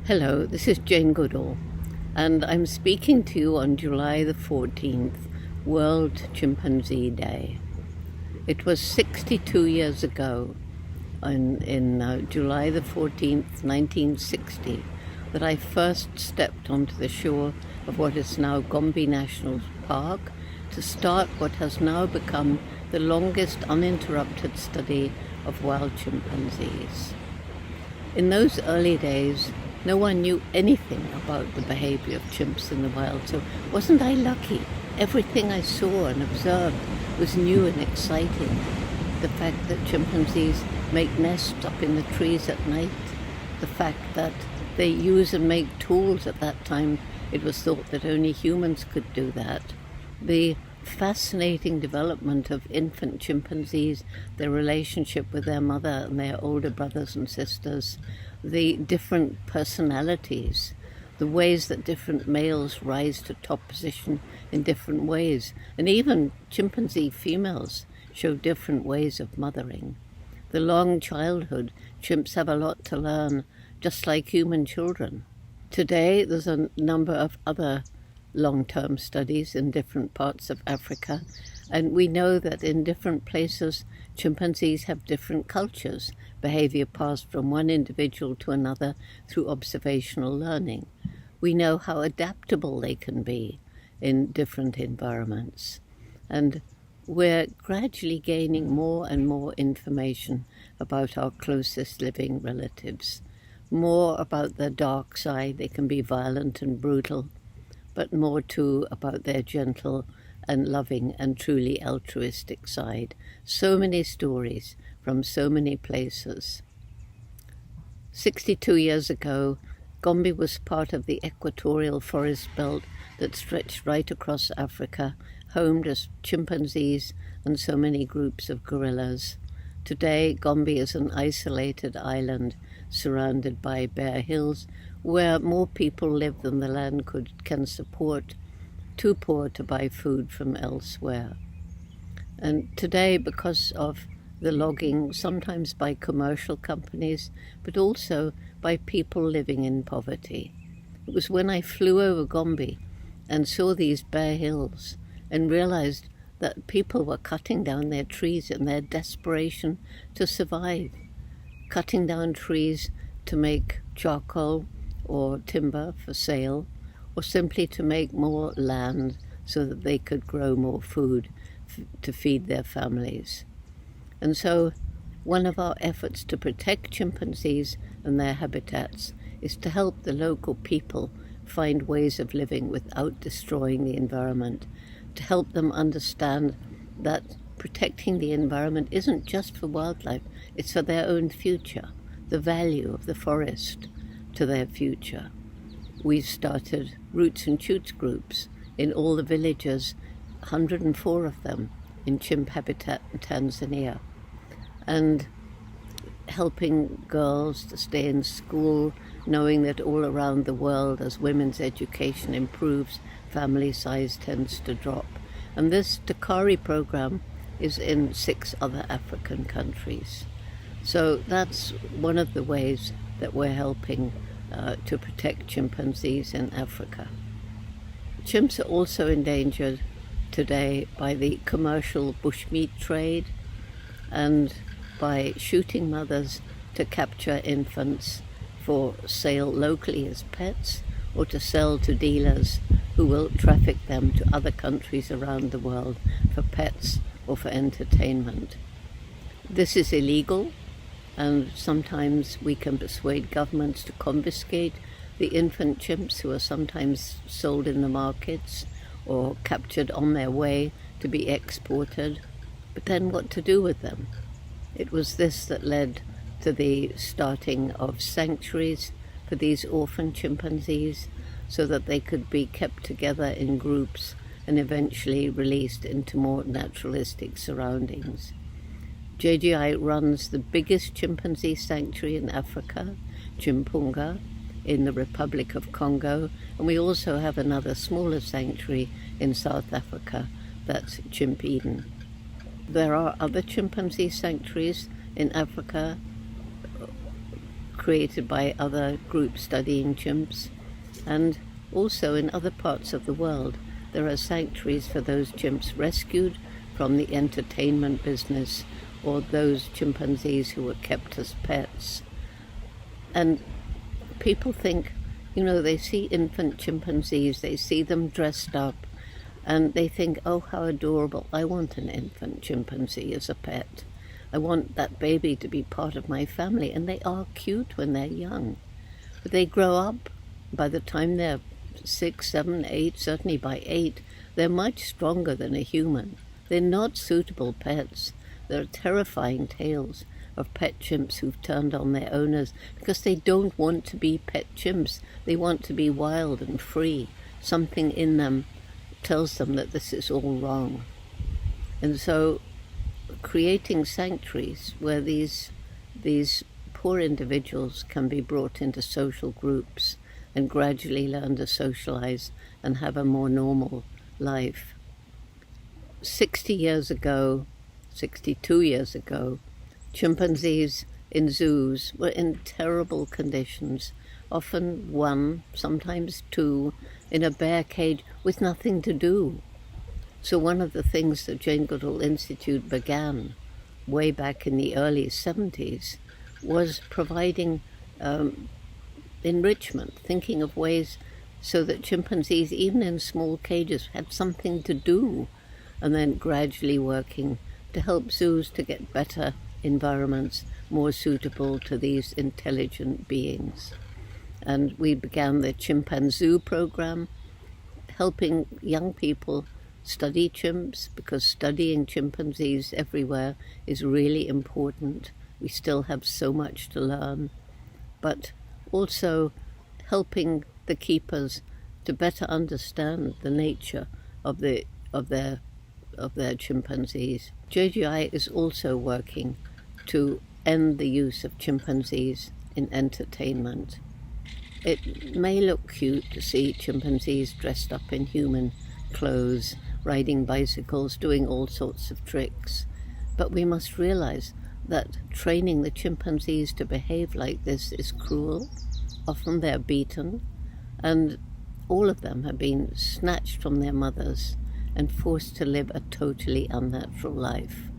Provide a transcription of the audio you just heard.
Hello, this is Jane-Goodall, and I'm speaking to you on July the 14th, World Chimpanzee Day. It was 62 years ago, in July the 14th, 1960, that I first stepped onto the shore of what is now Gombe National Park to start what has now become the longest uninterrupted study of wild chimpanzees. In those early days, no one knew anything about the behavior of chimps in the wild, so wasn't I lucky? Everything I saw and observed was new and exciting. The fact that chimpanzees make nests up in the trees at night, the fact that they use and make tools. At that time it was thought that only humans could do that. The fascinating development of infant chimpanzees, their relationship with their mother and their older brothers and sisters, the different personalities, the ways that different males rise to top position in different ways, and even chimpanzee females show different ways of mothering. The long childhood, chimps have a lot to learn, just like human children. Today there's a number of other long-term studies in different parts of Africa, and we know that in different places chimpanzees have different cultures, behavior passed from one individual to another through observational learning. We know how adaptable they can be in different environments, and we're gradually gaining more and more information about our closest living relatives, more about their dark side. They can be violent and brutal, but more too about their gentle and loving and truly altruistic side. So many stories from so many places. 62 years ago, Gombe was part of the equatorial forest belt that stretched right across Africa, home to chimpanzees and so many groups of gorillas. Today, Gombe is an isolated island surrounded by bare hills where more people live than the land can support, too poor to buy food from elsewhere. And today, because of the logging, sometimes by commercial companies, but also by people living in poverty. It was when I flew over Gombe and saw these bare hills and realized that people were cutting down their trees in their desperation to survive, cutting down trees to make charcoal or timber for sale, or simply to make more land so that they could grow more food to feed their families. And so one of our efforts to protect chimpanzees and their habitats is to help the local people find ways of living without destroying the environment, to help them understand that protecting the environment isn't just for wildlife, it's for their own future, the value of the forest to their future. We've started roots and shoots groups in all the villages, 104 of them in chimp habitat in Tanzania, and helping girls to stay in school, knowing that all around the world, as women's education improves, family size tends to drop. And this Dakari program is in 6 other African countries. So that's one of the ways that we're helping to protect chimpanzees in Africa. Chimps are also endangered today by the commercial bushmeat trade and by shooting mothers to capture infants for sale locally as pets or to sell to dealers who will traffic them to other countries around the world for pets or for entertainment. This is illegal, and sometimes we can persuade governments to confiscate the infant chimps who are sometimes sold in the markets or captured on their way to be exported. But then what to do with them? It was this that led to the starting of sanctuaries for these orphan chimpanzees so that they could be kept together in groups and eventually released into more naturalistic surroundings. JGI runs the biggest chimpanzee sanctuary in Africa, Chimpunga, in the Republic of Congo, and we also have another smaller sanctuary in South Africa, that's Chimp Eden. There are other chimpanzee sanctuaries in Africa created by other groups studying chimps. And also in other parts of the world, there are sanctuaries for those chimps rescued from the entertainment business, or those chimpanzees who were kept as pets. And people think, they see infant chimpanzees, they see them dressed up, and they think, oh, how adorable, I want an infant chimpanzee as a pet. I want that baby to be part of my family, and they are cute when they're young. But they grow up, by the time they're 6, 7, 8, certainly by 8, they're much stronger than a human. They're not suitable pets. There are terrifying tales of pet chimps who've turned on their owners because they don't want to be pet chimps. They want to be wild and free. Something in them tells them that this is all wrong. And so creating sanctuaries where these poor individuals can be brought into social groups and gradually learn to socialize and have a more normal life. 62 years ago, chimpanzees in zoos were in terrible conditions, often one, sometimes two, in a bear cage with nothing to do. So one of the things that Jane-Goodall-Institute began way back in the early 70s was providing enrichment, thinking of ways so that chimpanzees, even in small cages, had something to do, and then gradually working to help zoos to get better environments more suitable to these intelligent beings. And we began the Chimpanzee program, helping young people study chimps, because studying chimpanzees everywhere is really important. We still have so much to learn, but also helping the keepers to better understand the nature of their chimpanzees. JGI is also working to end the use of chimpanzees in entertainment. It may look cute to see chimpanzees dressed up in human clothes, riding bicycles, doing all sorts of tricks, but we must realize that training the chimpanzees to behave like this is cruel. Often they're beaten, and all of them have been snatched from their mothers and forced to live a totally unnatural life.